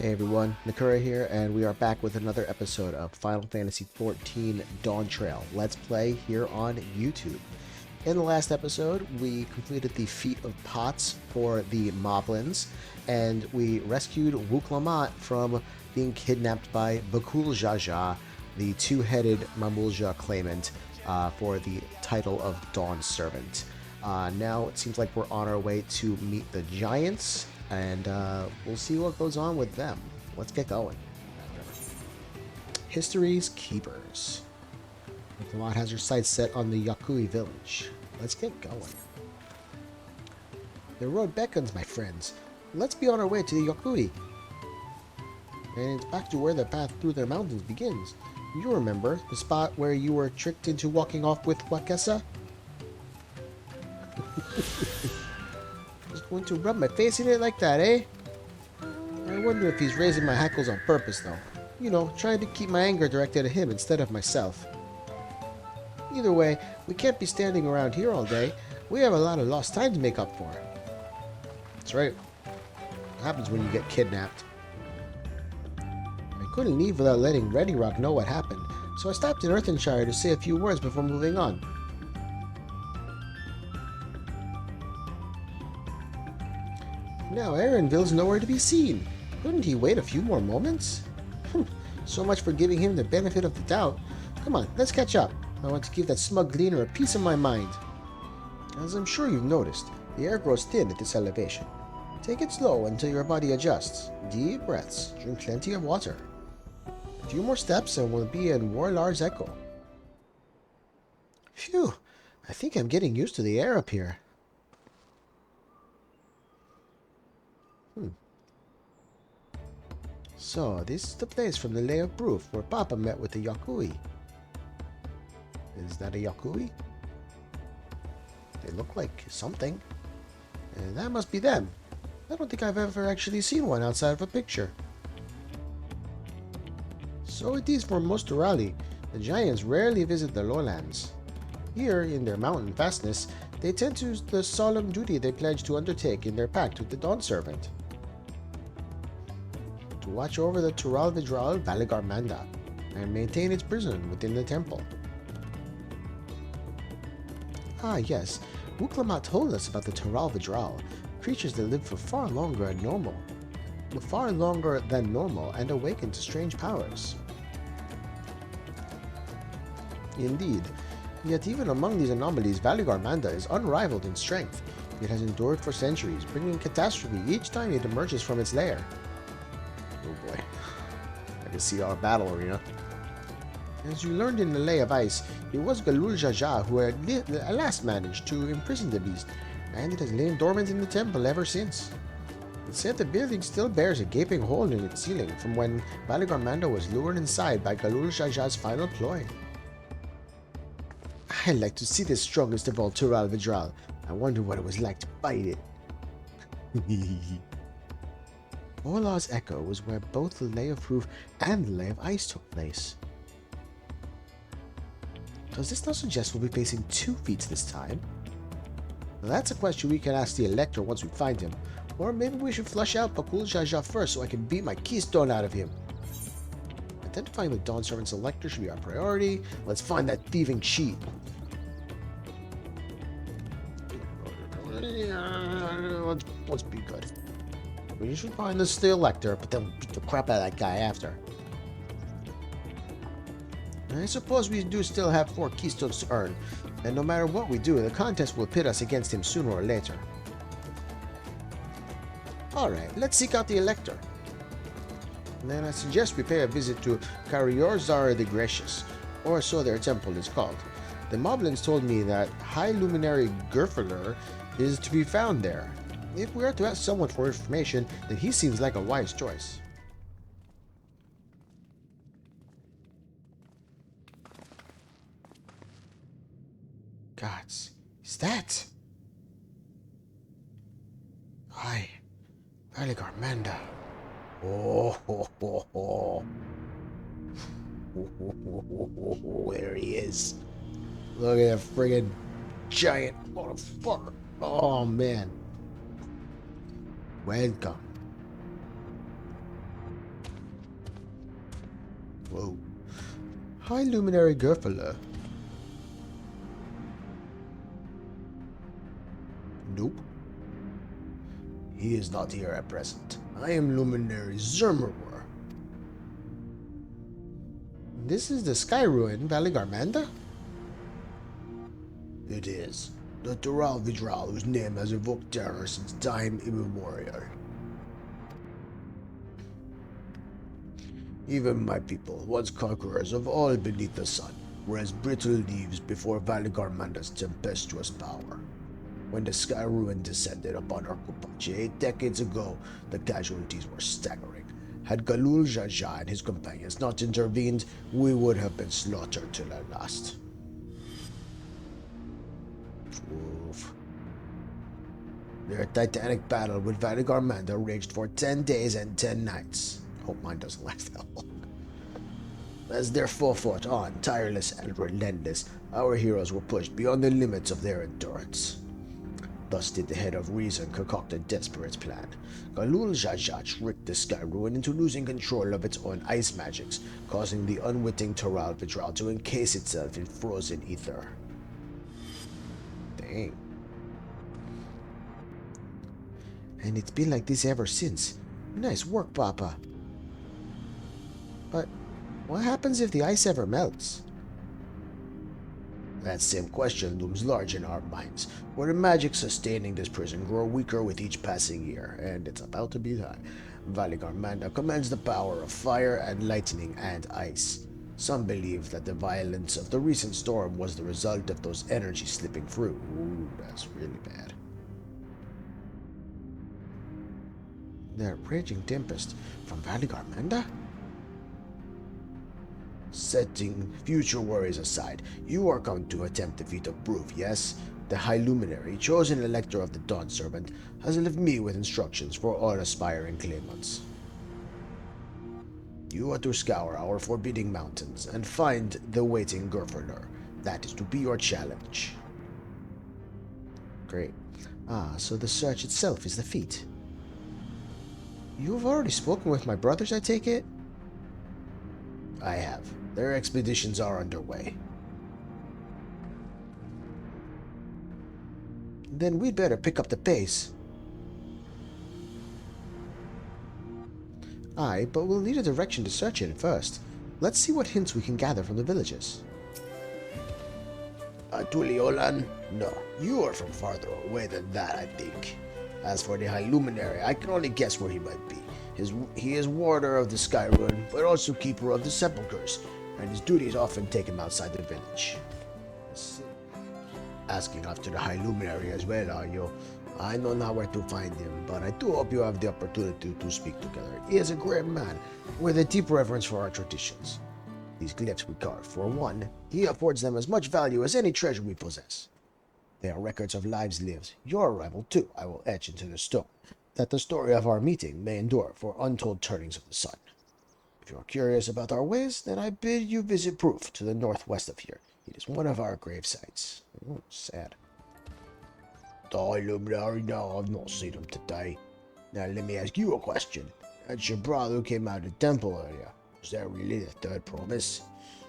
Hey everyone, Nakura here, and we are back with another episode of Final Fantasy XIV Dawntrail Let's Play here on YouTube. In the last episode, we completed the feat of pots for the Moblins, and we rescued Wuk Lamat from being kidnapped by Bakul Jaja, the two-headed Mamulja claimant for the title of Dawn Servant. Now it seems like we're on our way to meet the Giants, and we'll see what goes on with them. Let's get going. History's Keepers. Lamat has her sights set on the Yok Huy village. Let's get going. The road beckons, my friends. Let's be on our way to the Yok Huy. And it's back to where the path through the mountains begins. You remember the spot where you were tricked into walking off with Wakesa? Just going to rub my face in it like that, eh? I wonder if he's raising my hackles on purpose, though. You know, trying to keep my anger directed at him instead of myself. Either way, we can't be standing around here all day. We have a lot of lost time to make up for. That's right. What happens when you get kidnapped? I couldn't leave without letting Ready Rock know what happened, so I stopped in Earthenshire to say a few words before moving on. Now Aaronville's nowhere to be seen. Couldn't he wait a few more moments? So much for giving him the benefit of the doubt. Come on, let's catch up. I want to give that smug gleaner a piece of my mind. As I'm sure you've noticed, the air grows thin at this elevation. Take it slow until your body adjusts. Deep breaths. Drink plenty of water. A few more steps and we'll be in Warlar's Echo. Phew, I think I'm getting used to the air up here. So, this is the place from the Lay of Proof where Papa met with the Yok Huy. Is that a Yok Huy? They look like something. And that must be them. I don't think I've ever actually seen one outside of a picture. So it is for most Urali. The Giants rarely visit the lowlands. Here, in their mountain fastness, they tend to the solemn duty they pledge to undertake in their pact with the Dawn Servant. To watch over the Tural Vidral Valigarmanda and maintain its prison within the temple. Ah yes, Wuk Lamat told us about the Tural Vidral, creatures that live for far longer than normal and awaken to strange powers. Indeed, yet even among these anomalies, Valigarmanda is unrivaled in strength. It has endured for centuries, bringing catastrophe each time it emerges from its lair. Oh boy. I can see our battle arena. As you learned in the Lay of Ice, it was Galul Jaja who had last managed to imprison the beast, and it has lain dormant in the temple ever since. It said the building still bears a gaping hole in its ceiling from when Valigarmanda was lured inside by Galul Jaja's final ploy. I'd like to see the strongest of all Tural Vidral. I wonder what it was like to fight it. Orla's Echo was where both the Lay of Proof and the Lay of Ice took place. Does this not suggest we'll be facing two feats this time? Now that's a question we can ask the Elector once we find him. Or maybe we should flush out Bakul Jaja first so I can beat my keystone out of him. Identifying the Dawn Servant's Elector should be our priority. Let's find that thieving cheat. Let's be good. We should find the Elector, but then beat the crap out of that guy after. I suppose we do still have 4 keystones to earn, and no matter what we do, the contest will pit us against him sooner or later. Alright, let's seek out the Elector. Then I suggest we pay a visit to Kariorzar the Gracious, or so their temple is called. The Moblins told me that High Luminary Gerfeler is to be found there. If we are to ask someone for information, then he seems like a wise choice. Gods, is that? Hi, Valigarmanda. Oh, ho, ho, ho. There he is. Look at that friggin' giant motherfucker. Oh man. Welcome. Whoa. High Luminary Gerfala. Nope. He is not here at present. I am Luminary Zermerwer. This is the Sky Ruin, Valley Garmanda? It is. The Tural Vidral, whose name has evoked terror since time immemorial. Even my people, once conquerors of all beneath the sun, were as brittle leaves before Valley Garmanda's tempestuous power. When the Sky Ruin descended upon Arkupachi 8 decades ago, the casualties were staggering. Had Galul Jaja and his companions not intervened, we would have been slaughtered to the last. Oof. Their titanic battle with Valley Garmanda raged for 10 days and 10 nights. Hope mine doesn't last that long. As their foe fought on, tireless and relentless, our heroes were pushed beyond the limits of their endurance. Thus did the head of reason concoct a desperate plan. Galul Jaja tricked the Sky Ruin into losing control of its own ice magics, causing the unwitting Tural Vidral to encase itself in frozen ether. Dang. And it's been like this ever since. Nice work, Papa. But what happens if the ice ever melts? That same question looms large in our minds, where the magic sustaining this prison grow weaker with each passing year, and it's about to be time. Valley Garmanda commands the power of fire and lightning and ice. Some believe that the violence of the recent storm was the result of those energies slipping through. Ooh, that's really bad. The raging tempest from Valley Garmanda? Setting future worries aside, you are come to attempt the feat of proof, yes? The High Luminary, chosen elector of the Dawn Serpent, has left me with instructions for all aspiring claimants. You are to scour our forbidding mountains and find the waiting Gerfurler. That is to be your challenge. Great. Ah, so the search itself is the feat. You have already spoken with my brothers, I take it? I have. Their expeditions are underway. Then we'd better pick up the pace. Aye, but we'll need a direction to search in first. Let's see what hints we can gather from the villages. Tuliolan? No, you are from farther away than that, I think. As for the High Luminary, I can only guess where he might be. He is warder of the Sky Ruin, but also keeper of the sepulchres, and his duties often take him outside the village. Asking after the High Luminary as well, are you? I know not where to find him, but I do hope you have the opportunity to speak together. He is a great man, with a deep reverence for our traditions. These glyphs we carve, for one, he affords them as much value as any treasure we possess. They are records of lives lived. Your arrival, too, I will etch into the stone, that the story of our meeting may endure for untold turnings of the sun. If you are curious about our ways, then I bid you visit Proof to the northwest of here. It is one of our grave sites. Oh, sad. The High Luminary, no, I've not seen him today. Now let me ask you a question. That's your brother who came out of the temple earlier. Is that really the third promise?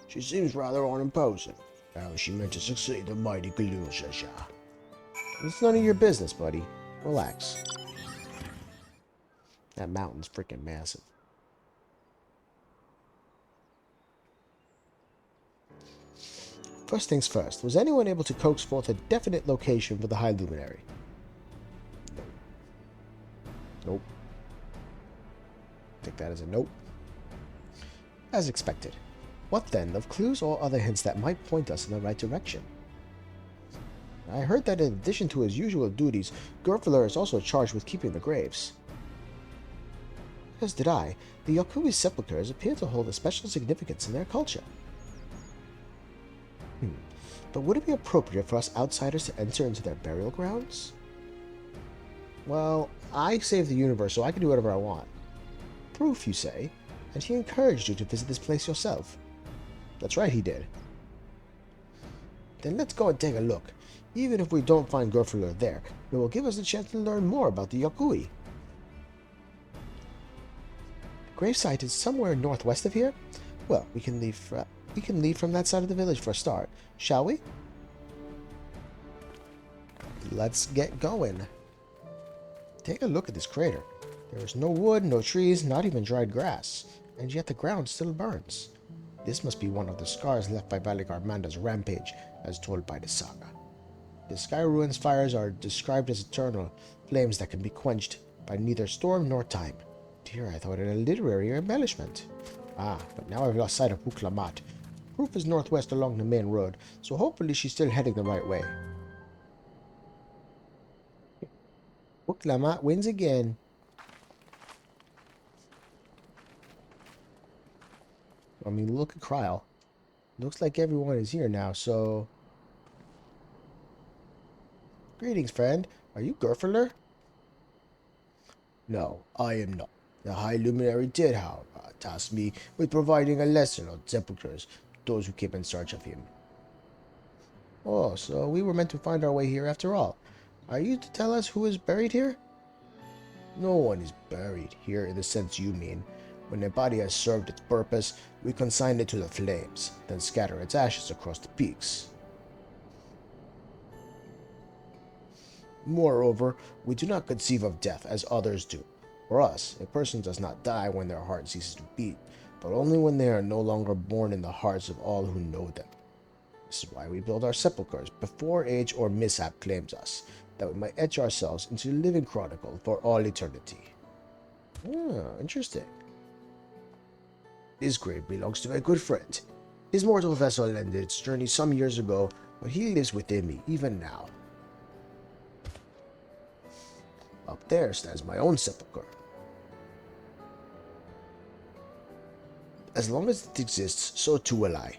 She seems rather unimposing. How is she meant to succeed the mighty Galul Jaja? It's none of your business, buddy. Relax. That mountain's freaking massive. First things first, was anyone able to coax forth a definite location for the High Luminary? Nope. Take that as a nope. As expected. What then of clues or other hints that might point us in the right direction? I heard that in addition to his usual duties, Gerfurler is also charged with keeping the graves. As did I. The Yok Huy sepulchres appear to hold a special significance in their culture. But would it be appropriate for us outsiders to enter into their burial grounds? Well, I saved the universe, so I can do whatever I want. Proof, you say? And he encouraged you to visit this place yourself. That's right, he did. Then let's go and take a look. Even if we don't find Gerfurler there, it will give us a chance to learn more about the Yok Huy. Gravesite is somewhere northwest of here. Well, we can leave from that side of the village for a start, shall we? Let's get going. Take a look at this crater. There is no wood, no trees, not even dried grass, and yet the ground still burns. This must be one of the scars left by Valigarmanda's rampage, as told by the saga. The Sky Ruins fires are described as eternal, flames that can be quenched by neither storm nor time. Dear, I thought it a literary embellishment. Ah, but now I've lost sight of Wuk Lamat. Proof is northwest along the main road, so hopefully she's still heading the right way. Wuk Lamat wins again. I mean, look at Kryl. Looks like everyone is here now, so... Greetings, friend. Are you Gerferler? No, I am not. The High Luminary did, however, task me with providing a lesson on sepulchres to those who came in search of him. Oh, so we were meant to find our way here after all. Are you to tell us who is buried here? No one is buried here in the sense you mean. When a body has served its purpose, we consign it to the flames, then scatter its ashes across the peaks. Moreover, we do not conceive of death as others do. For us, a person does not die when their heart ceases to beat, but only when they are no longer born in the hearts of all who know them. This is why we build our sepulchres before age or mishap claims us, that we might etch ourselves into the living chronicle for all eternity. Interesting. This grave belongs to a good friend. His mortal vessel ended its journey some years ago, but he lives within me even now. Up there stands my own sepulchre. As long as it exists, so too will I.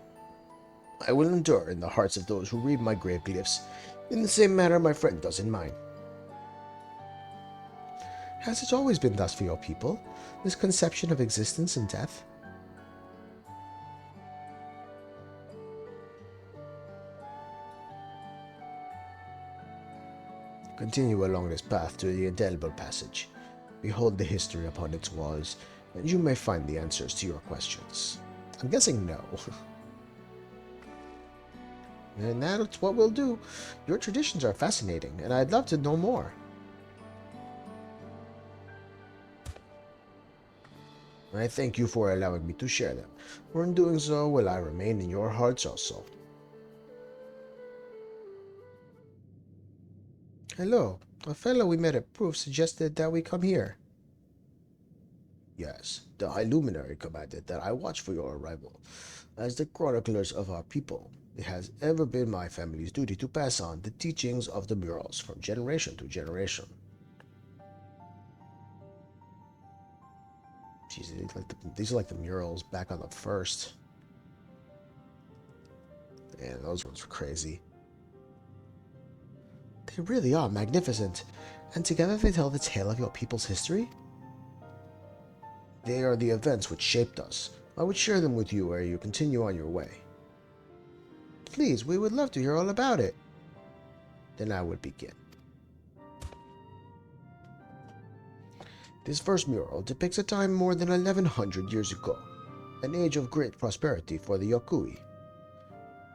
I will endure in the hearts of those who read my grave glyphs, in the same manner my friend does in mine. Has it always been thus for your people, this conception of existence and death? Continue along this path to the indelible passage. Behold the history upon its walls, and you may find the answers to your questions. I'm guessing no. And that's what we'll do. Your traditions are fascinating, and I'd love to know more. I thank you for allowing me to share them, for in doing so will I remain in your hearts also. Hello. A fellow we met at Proof suggested that we come here. Yes, the High Luminary commanded that I watch for your arrival. As the chroniclers of our people, it has ever been my family's duty to pass on the teachings of the murals from generation to generation. Jeez, these are like the murals back on the first. And those ones were crazy. They really are magnificent, and together they tell the tale of your people's history? They are the events which shaped us. I would share them with you ere you continue on your way. Please, we would love to hear all about it. Then I would begin. This first mural depicts a time more than 1100 years ago, an age of great prosperity for the Yok Huy.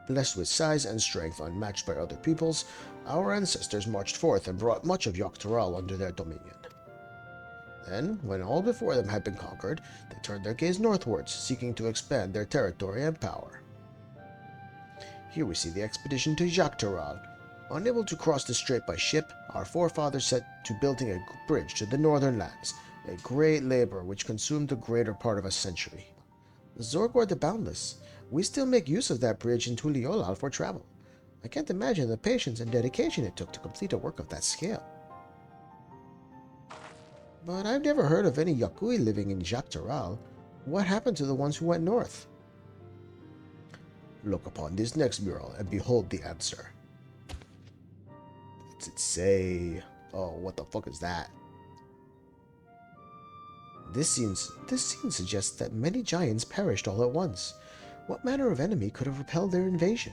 Blessed with size and strength unmatched by other peoples, our ancestors marched forth and brought much of Dawntrail under their dominion. Then, when all before them had been conquered, they turned their gaze northwards, seeking to expand their territory and power. Here we see the expedition to Dawntrail. Unable to cross the strait by ship, our forefathers set to building a bridge to the northern lands, a great labor which consumed the greater part of a century. Zorgor the Boundless, we still make use of that bridge in Tuliolal for travel. I can't imagine the patience and dedication it took to complete a work of that scale. But I've never heard of any Yok Huy living in Dawntrail. What happened to the ones who went north? Look upon this next mural and behold the answer. What's it say? Oh, what the fuck is that? This scene suggests that many giants perished all at once. What manner of enemy could have repelled their invasion?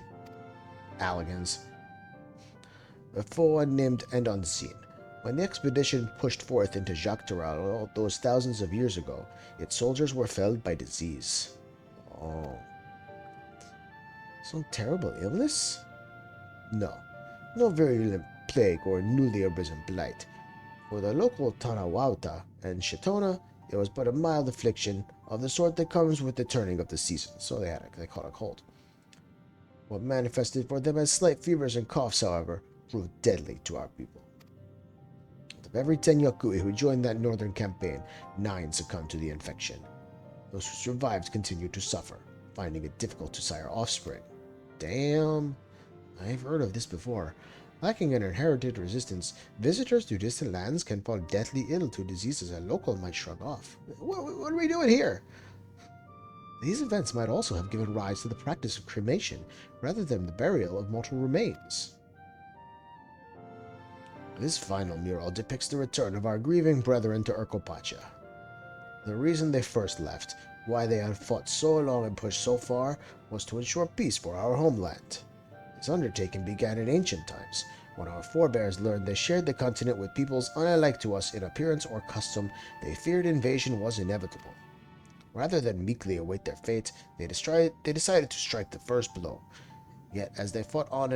Alligans. A foe unnamed and unseen. When the expedition pushed forth into Dawntrail all those thousands of years ago, its soldiers were felled by disease. Oh. Some terrible illness? No. No virulent plague or newly arisen blight. For the local Tanawauta and Shitona, it was but a mild affliction of the sort that comes with the turning of the season, so they caught a cold. What manifested for them as slight fevers and coughs, however, proved deadly to our people. Of every 10 Yok Huy who joined that northern campaign, 9 succumbed to the infection. Those who survived continued to suffer, finding it difficult to sire offspring. Damn, I've heard of this before. Lacking an inherited resistance, visitors to distant lands can fall deathly ill to diseases a local might shrug off. What are we doing here? These events might also have given rise to the practice of cremation, rather than the burial of mortal remains. This final mural depicts the return of our grieving brethren to Urkopacha. The reason they first left, why they had fought so long and pushed so far, was to ensure peace for our homeland. This undertaking began in ancient times, when our forebears learned they shared the continent with peoples unlike to us in appearance or custom. They feared invasion was inevitable. Rather than meekly await their fate, they decided to strike the first blow. Yet, as they fought on,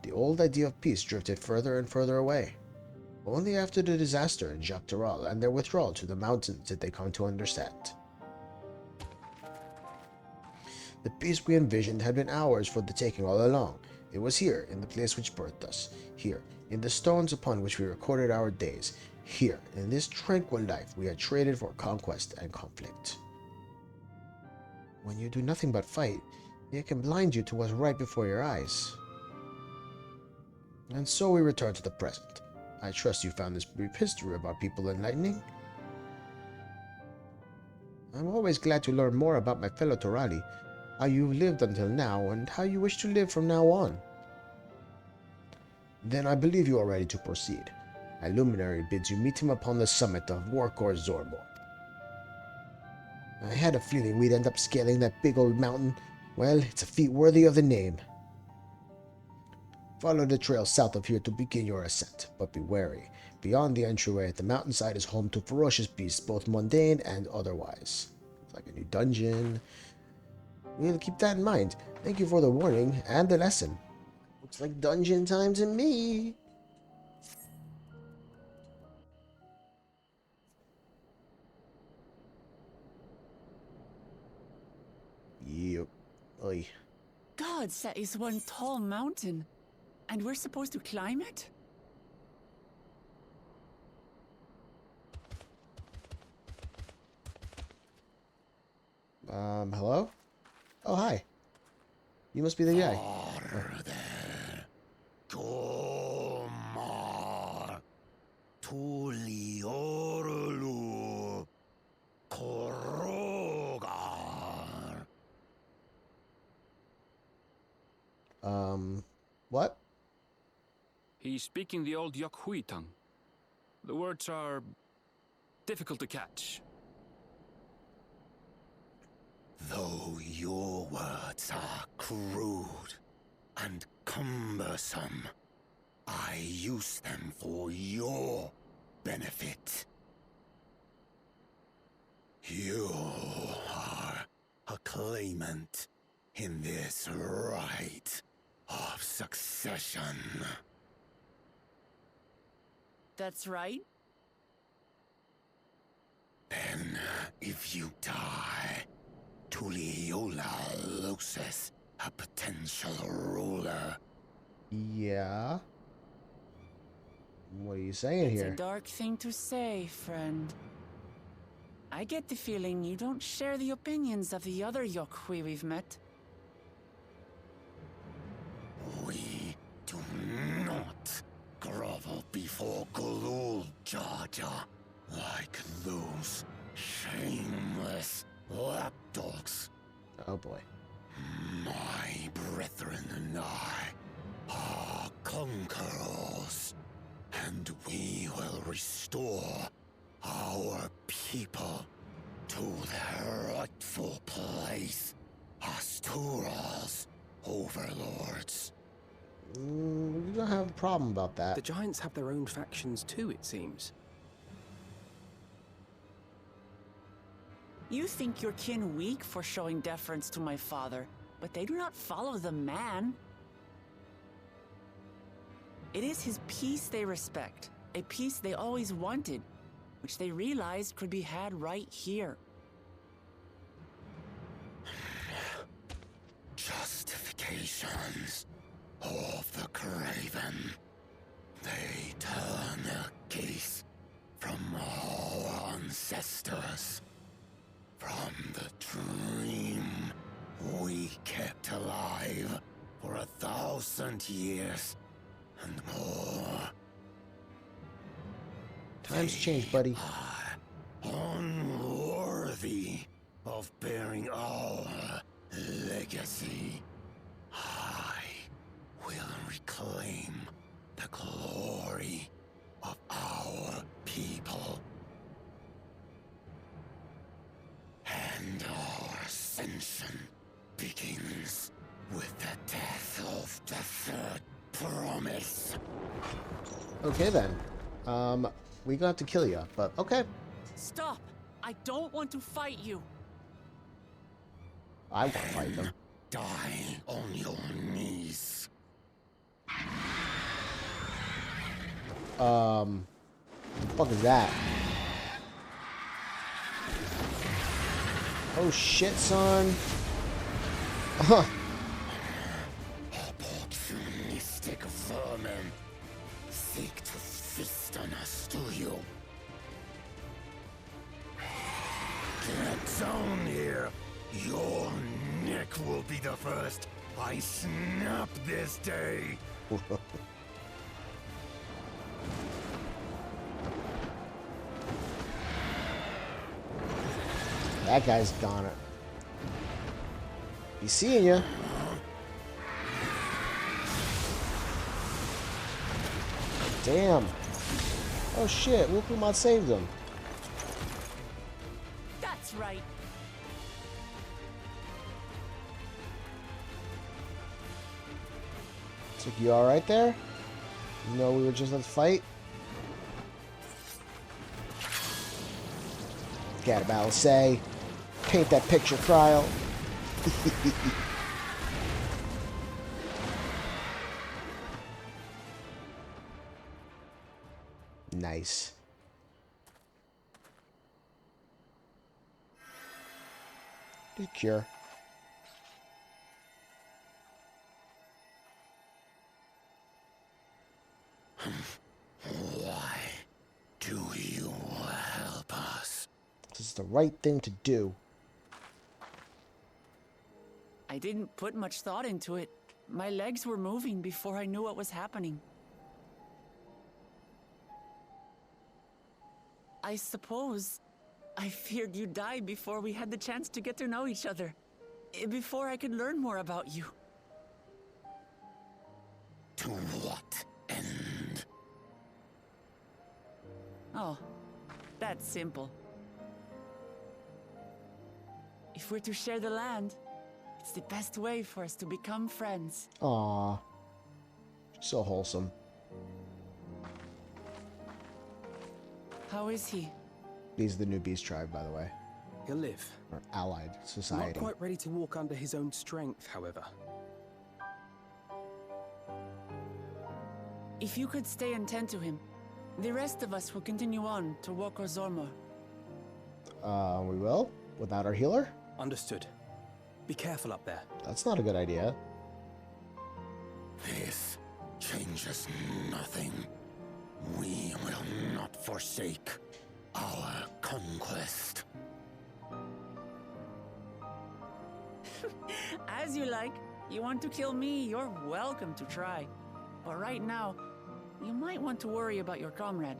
the old idea of peace drifted further and further away. Only after the disaster in Jacques Tarral and their withdrawal to the mountains did they come to understand. The peace we envisioned had been ours for the taking all along. It was here, in the place which birthed us. Here, in the stones upon which we recorded our days. Here, in this tranquil life we had traded for conquest and conflict. When you do nothing but fight, it can blind you to what's right before your eyes. And so we return to the present. I trust you found this brief history of our people enlightening. I'm always glad to learn more about my fellow Torali, how you've lived until now, and how you wish to live from now on. Then I believe you are ready to proceed. A luminary bids you meet him upon the summit of Warkor Zorbo. I had a feeling we'd end up scaling that big old mountain. Well, it's a feat worthy of the name. Follow the trail south of here to begin your ascent, but be wary. Beyond the entryway, the mountainside is home to ferocious beasts, both mundane and otherwise. It's like a new dungeon. We'll keep that in mind. Thank you for the warning and the lesson. Looks like dungeon time to me. Yep. Oy. Gods, that is one tall mountain. And we're supposed to climb it? Hello? Oh, hi. You must be the guy. What? He's speaking the old Yok Huy tongue. The words are difficult to catch. Though your words are crude and cumbersome, I use them for your benefit. You are a claimant in this right of succession. That's right. Then, if you die, Tuliola loses a potential ruler. Yeah. What are you saying It's here? a dark thing to say, friend. I get the feeling you don't share the opinions of the other Yok Huy we've met. We do not grovel before Gulul, Jar Jar, like those shameless lapdogs. Oh boy. My brethren and I are conquerors, and we will restore our people to their rightful place as Tural's overlords. We don't have a problem about that. The Giants have their own factions too, it seems. You think your kin weak for showing deference to my father, but they do not follow the man. It is his peace they respect, a peace they always wanted, which they realized could be had right here. Justifications of the craven. They turn their gaze from our ancestors, from the dream we kept alive for 1,000 years and more. Times change, buddy. Are unworthy of bearing our legacy. I will reclaim the glory of our people. And our ascension begins with the death of the third promise. Okay then. We gonna have to kill you, but okay. Stop! I don't want to fight you. I won't fight them. Die on your knees. What the fuck is that? Oh shit, son. Opportunistic vermin seek to feast on us, do you? Get down here. Your neck will be the first I snap this day. That guy's gone. He's seeing you. Damn. Oh shit, Wuk Lamat saved him. That's right. It's like, you alright there? You know we were just let's fight? Forget about say. Paint that picture, Cryle. Nice. Good cure. Why do you help us? This is the right thing to do. I didn't put much thought into it. My legs were moving before I knew what was happening. I suppose I feared you'd die before we had the chance to get to know each other. Before I could learn more about you. To what end? Oh, that's simple. If we're to share the land, it's the best way for us to become friends. Aww. So wholesome. How is he? He's the new Beast Tribe, by the way. He'll live. Or allied society. Not quite ready to walk under his own strength, however. If you could stay and tend to him, the rest of us will continue on to Wuk Zormo. We will? Without our healer? Understood. Be careful up there. That's not a good idea. This changes nothing. We will not forsake our conquest. As you like. You want to kill me, you're welcome to try. But right now, you might want to worry about your comrade.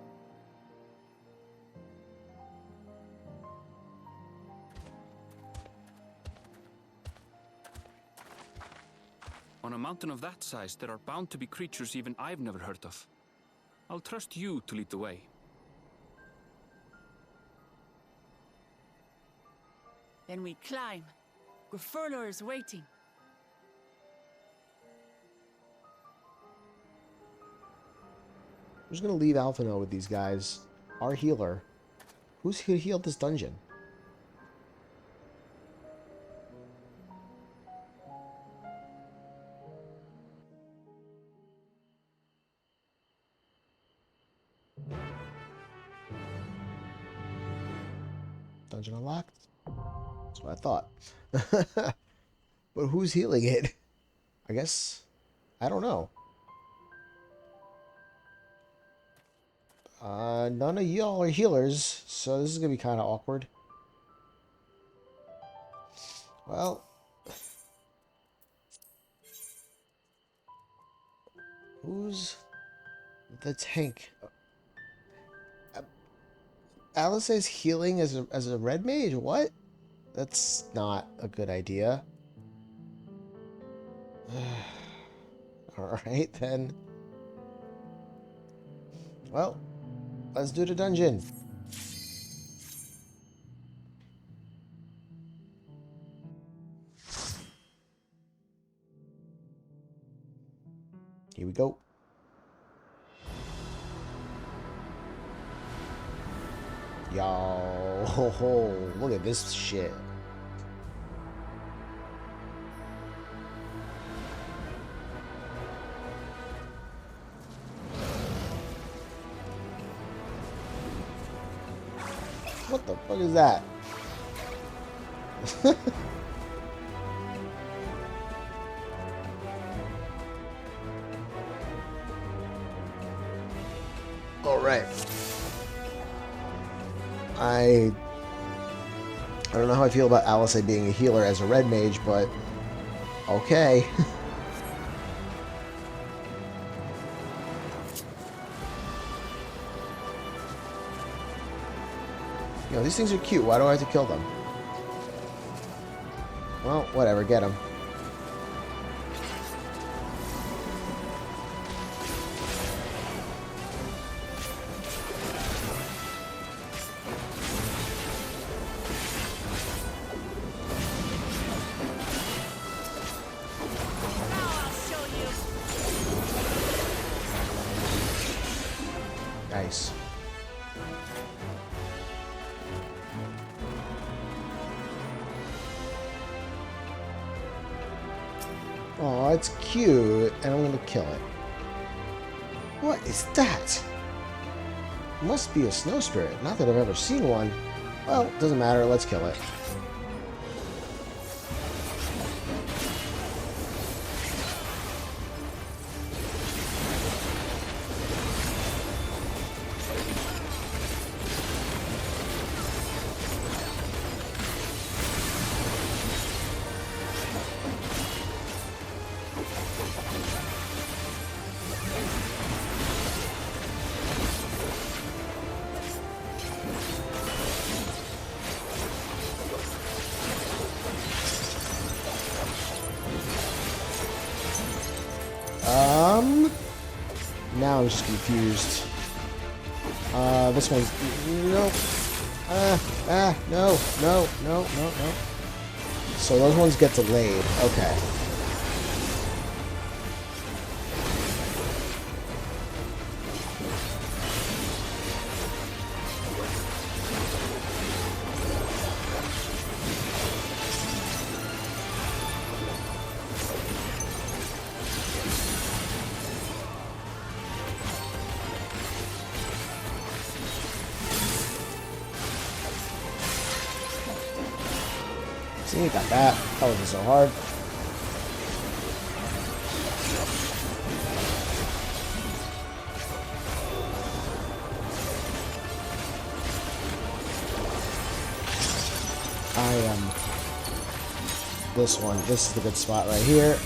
On a mountain of that size, there are bound to be creatures even I've never heard of. I'll trust you to lead the way. Then we climb. Gefurler is waiting. I'm just gonna leave Alphino with these guys. Our healer. Who's healed this dungeon? Dungeon unlocked. That's what I thought. But who's healing it? I guess... I don't know. None of y'all are healers, so this is gonna be kind of awkward. Well... Who's the tank? Alice is healing as a red mage? What? That's not a good idea. Alright, then. Well, let's do the dungeon. Here we go. Yo, look at this shit. What the fuck is that? All right. I don't know how I feel about Alice being a healer as a red mage, but okay. You know, these things are cute. Why do I have to kill them? Well, whatever. Get them. Nice. Oh, it's cute, and I'm gonna kill it. What is that? It must be a snow spirit. Not that I've ever seen one. Well, doesn't matter. Let's kill it. Now I'm just confused. This one's... Nope. No. So those ones get delayed. Okay. See, got that. That wasn't so hard. I am this one. This is the good spot right here.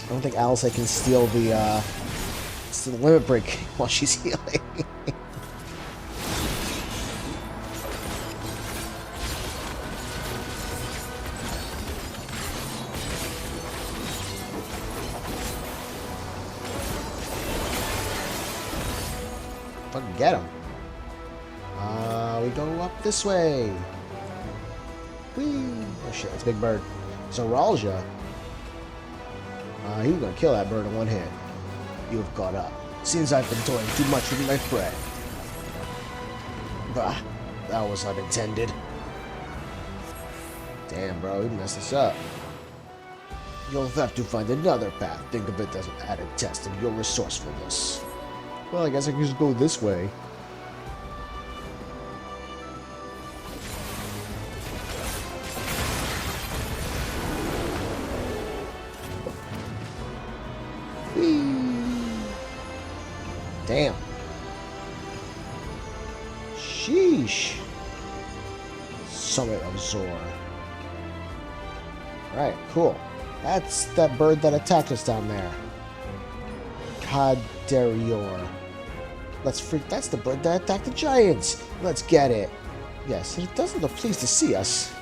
I don't think Alice can steal the limit break while she's healing. Fucking get him. We go up this way. Whee! Oh shit, that's a big bird. Zoralja. He was gonna kill that bird in one hit. You have caught up. Seems I've been toying too much with my prey. Bah, that was unintended. Damn, bro, he messed us up. You'll have to find another path. Think of it as an added test of your resourcefulness. Well, I guess I can just go this way. Damn. Sheesh. Summit of Zor. Alright, cool. That's that bird that attacked us down there. Kaderior. Let's freak. That's the bird that attacked the giants. Let's get it. Yes, it doesn't look pleased to see us.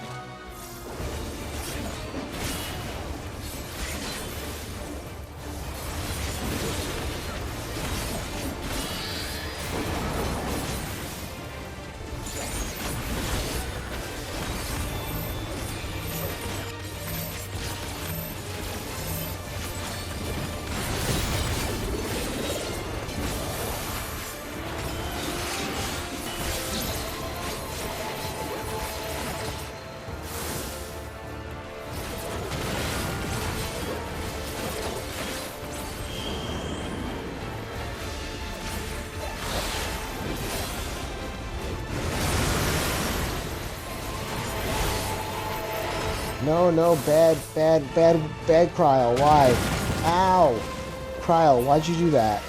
No, bad Kryl. Why? Ow! Kryl, why'd you do that?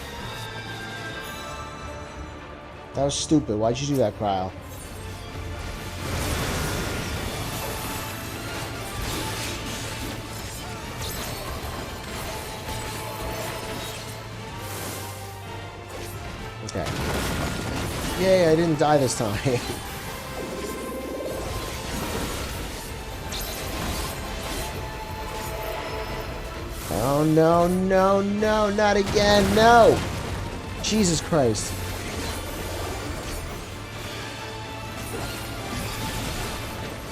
That was stupid. Why'd you do that, Kryl? Okay. Yay, I didn't die this time. Oh, no, not again, no! Jesus Christ.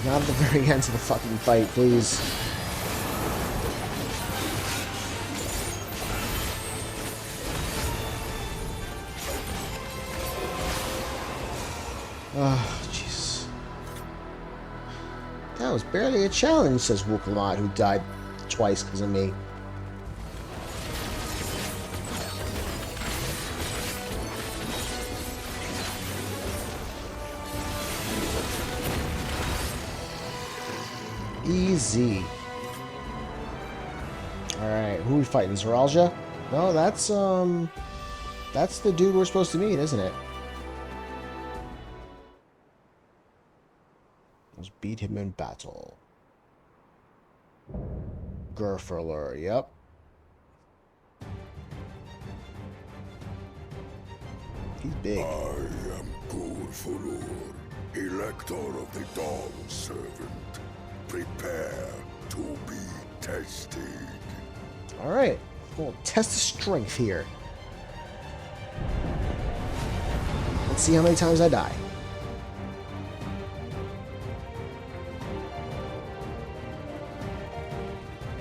Not at the very end of the fucking fight, please. Oh, Jesus. That was barely a challenge, says Wuk Lamat, who died twice because of me. Easy. Alright, who are we fighting? Zoralja? No, that's the dude we're supposed to meet, isn't it? Let's beat him in battle. Gerferler, yep. He's big. I am Gulfulur, Elector of the Dawn Servant. Prepare to be tested. Alright, we'll test the strength here. Let's see how many times I die.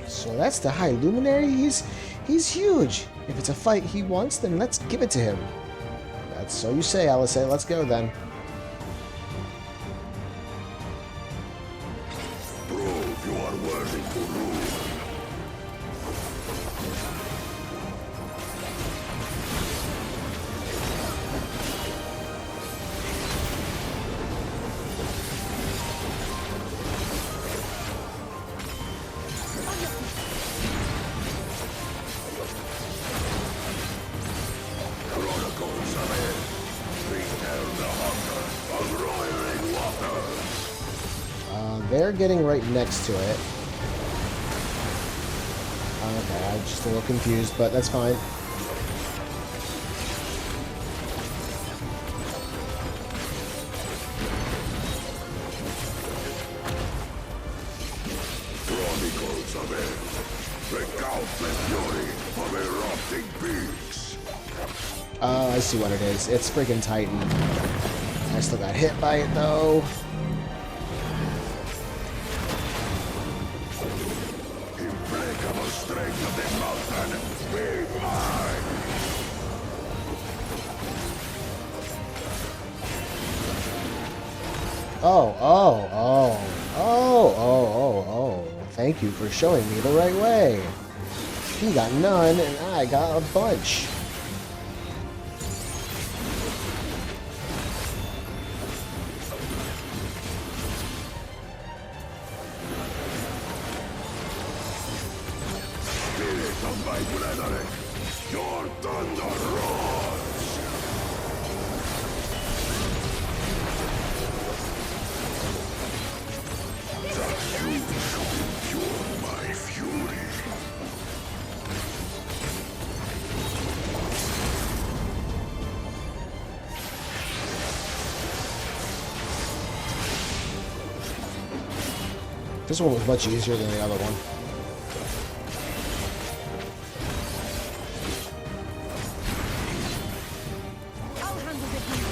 So that's the High Luminary. He's huge. If it's a fight he wants, then let's give it to him. That's so you say, Alice. Let's go then. Prove you are worthy to rule. Chronicles ahead. Return the hunger of roiling water. They're getting right next to it. Okay, I'm just a little confused, but that's fine. Chronicles ahead. Recount the fury of erupting peaks. Oh, I see what it is. It's freaking Titan. I still got hit by it, though. Implacable strength of the mountain, be mine! Oh, Thank you for showing me the right way. He got none, and I got a bunch. Spirit of my brethren, your thunder roars! That you should endure my fury. This one was much easier than the other one. I'll handle the heat.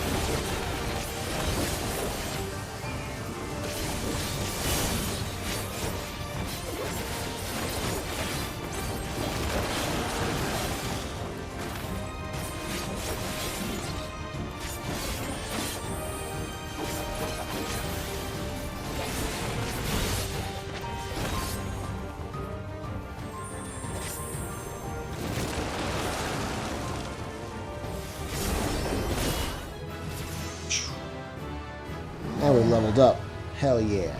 Now we're leveled up. Hell yeah.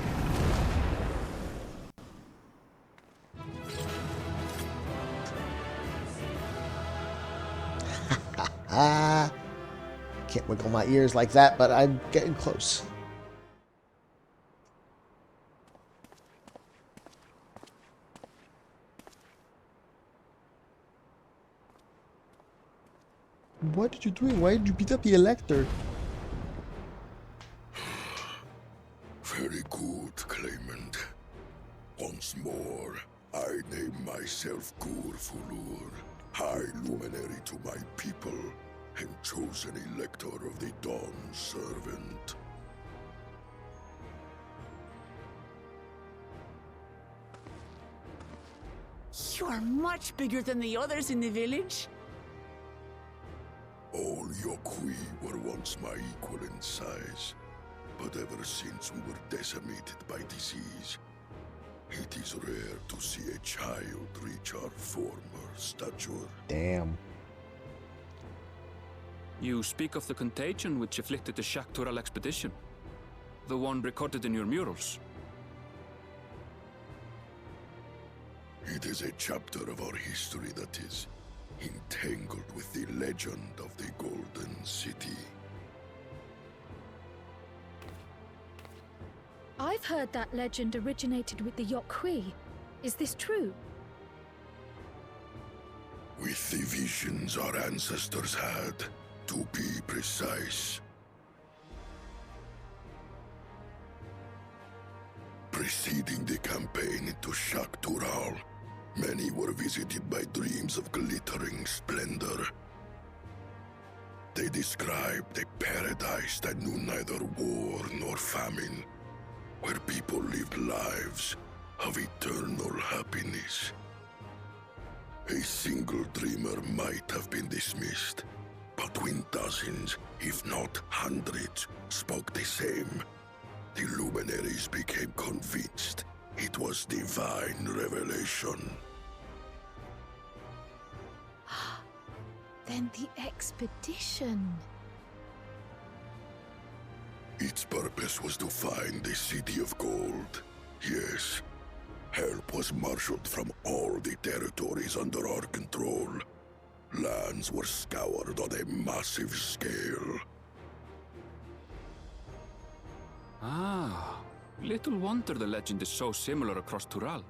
Can't wiggle my ears like that, but I'm getting close. What did you do? Why did you beat up the Elector? Very good, claimant. Once more, I name myself Gur Fulur, High Luminary to my people, and chosen Elector of the Dawn Servant. You are much bigger than the others in the village. All Yok Huy were once my equal in size, but ever since we were decimated by disease, it is rare to see a child reach our former stature. Damn. You speak of the contagion which afflicted the Shaktural expedition. The one recorded in your murals. It is a chapter of our history that is entangled with the legend of the Golden City. I've heard that legend originated with the Yok Huy. Is this true? With the visions our ancestors had, to be precise. Preceding the campaign into Shaktural, many were visited by dreams of glittering splendor. They described a paradise that knew neither war nor famine, where people lived lives of eternal happiness. A single dreamer might have been dismissed, but when dozens, if not hundreds, spoke the same, the luminaries became convinced it was divine revelation. Then the expedition. Its purpose was to find the City of Gold. Yes, help was marshaled from all the territories under our control. Lands were scoured on a massive scale. Ah, little wonder the legend is so similar across Tural.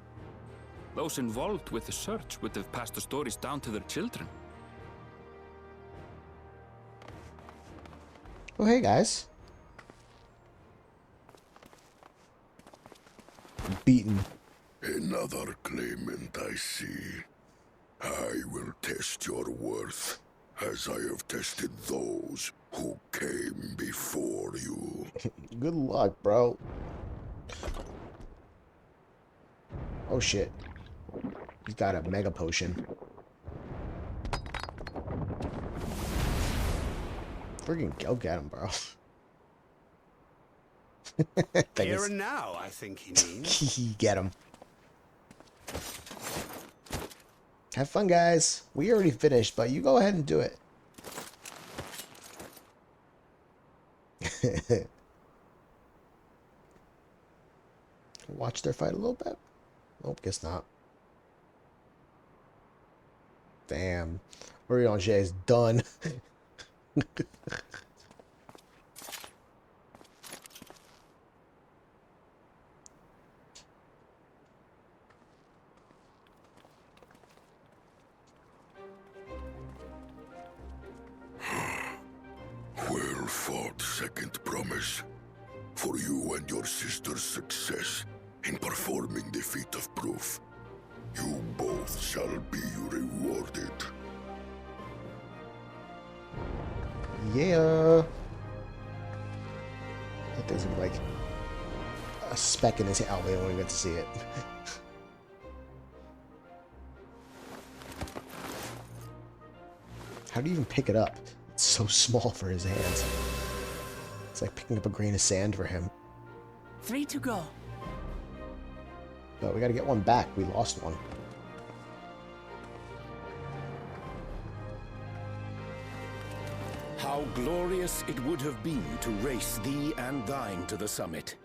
Those involved with the search would have passed the stories down to their children. Oh, hey guys. Beaten. Another claimant, I see. I will test your worth, as I have tested those who came before you. Good luck, bro. Oh shit. He's got a mega potion. Friggin' go get him, bro. Here and now, I think he means. Get him. Have fun, guys. We already finished, but you go ahead and do it. Watch their fight a little bit. Nope, guess not. Damn. Reunited is done. Well fought, second promise. For you and your sister's success in performing the feat of proof. You both shall be rewarded. Yeah. That thing's like a speck in his eye. We don't even get to see it. How do you even pick it up? It's so small for his hands. It's like picking up a grain of sand for him. 3 to go. But we gotta get one back. We lost one. How glorious it would have been to race thee and thine to the summit.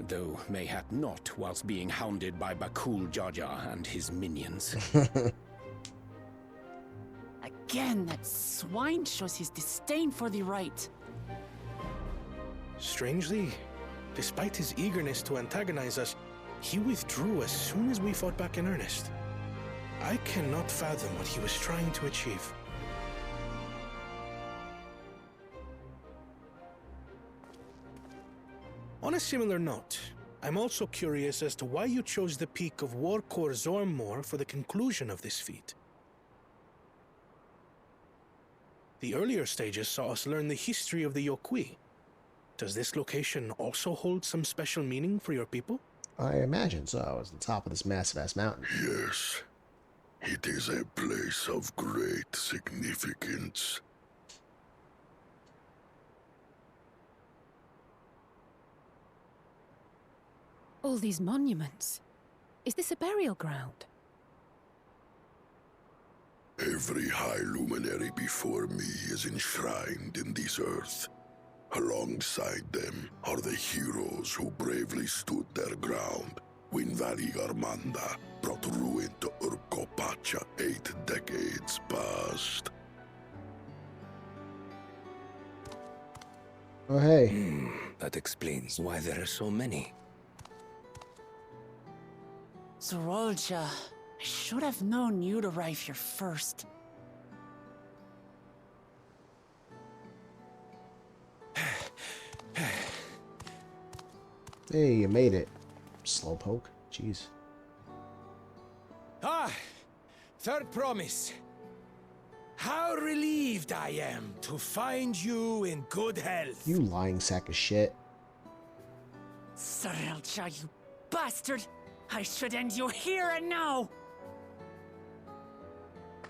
Though mayhap not whilst being hounded by Bakul Jaja and his minions. Again, that swine shows his disdain for the right. Strangely, despite his eagerness to antagonize us, he withdrew as soon as we fought back in earnest. I cannot fathom what he was trying to achieve. On a similar note, I'm also curious as to why you chose the peak of Warkor Zormor for the conclusion of this feat. The earlier stages saw us learn the history of the Yok Huy. Does this location also hold some special meaning for your people? I imagine so. It's the top of this massive-ass mountain. Yes, it is a place of great significance. All these monuments. Is this a burial ground? Every high luminary before me is enshrined in this earth. Alongside them are the heroes who bravely stood their ground when Valigarmanda brought ruin to Urkopacha 8 decades past. Oh, hey. That explains why there are so many. Zorolja, I should have known you'd arrive here first. Hey, you made it. Slowpoke. Jeez. Ah! Third promise. How relieved I am to find you in good health. You lying sack of shit. Zorolja, you bastard! I should end you here and now!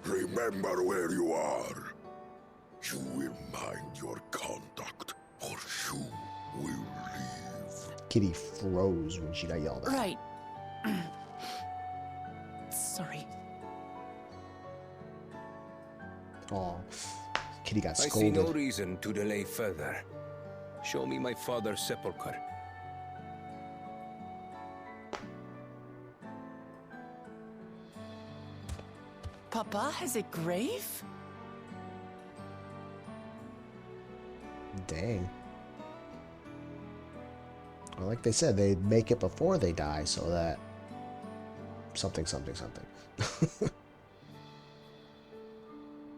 Remember where you are. You will mind your conduct, or you will leave. Kitty froze when she got yelled at. Right. Sorry. Oh, Kitty got I see scolded. no reason to delay further. Show me my father's sepulchre. Papa has a grave? Dang. Well, like they said, they make it before they die so that something.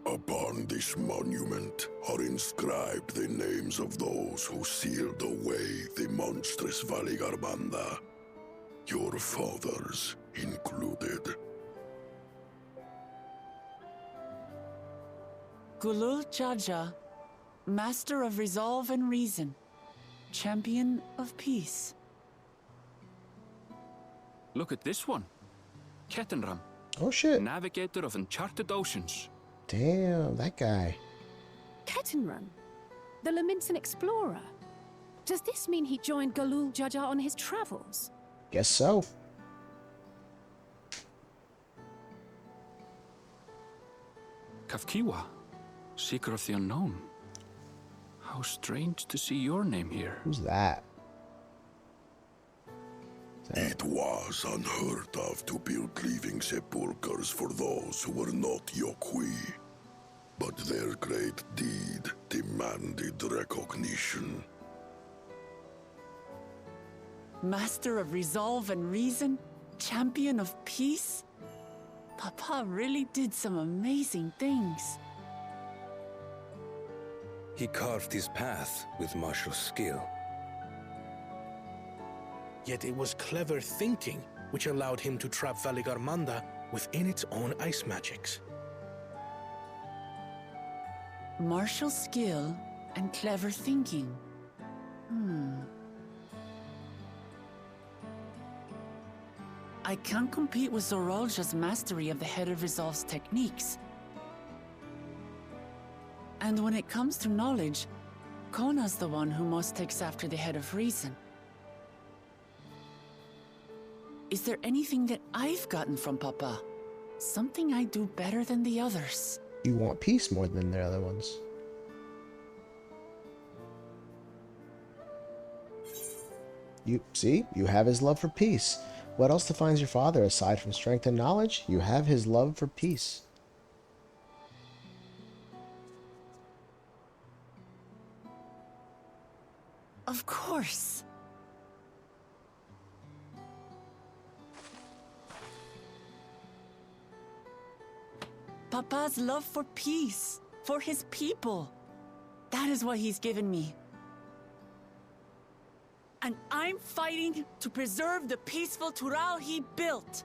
Upon this monument are inscribed the names of those who sealed away the monstrous Valigarmanda, your fathers included. Gulul Jaja, Master of Resolve and Reason, Champion of Peace. Look at this one. Kettenram, Oh shit. navigator of uncharted oceans. Damn, that guy. Kettenrun, the Laminsan explorer. Does this mean he joined Gulul Jaja on his travels? Guess so. Kafkiwa, seeker of the unknown. How strange to see your name here. Who's that? It was unheard of to build living sepulchres for those who were not Yok Huy. But their great deed demanded recognition. Master of resolve and reason? Champion of peace? Papa really did some amazing things. He carved his path with martial skill. Yet it was clever thinking which allowed him to trap Valigarmanda within its own ice magics. Martial skill and clever thinking. I can't compete with Zoralja's mastery of the Head of Resolve's techniques. And when it comes to knowledge, Kona's the one who most takes after the Head of Reason. Is there anything that I've gotten from Papa? Something I do better than the others? You want peace more than the other ones. You see, you have his love for peace. What else defines your father aside from strength and knowledge? You have his love for peace. Of course. Papa's love for peace, for his people. That is what he's given me. And I'm fighting to preserve the peaceful Tural he built.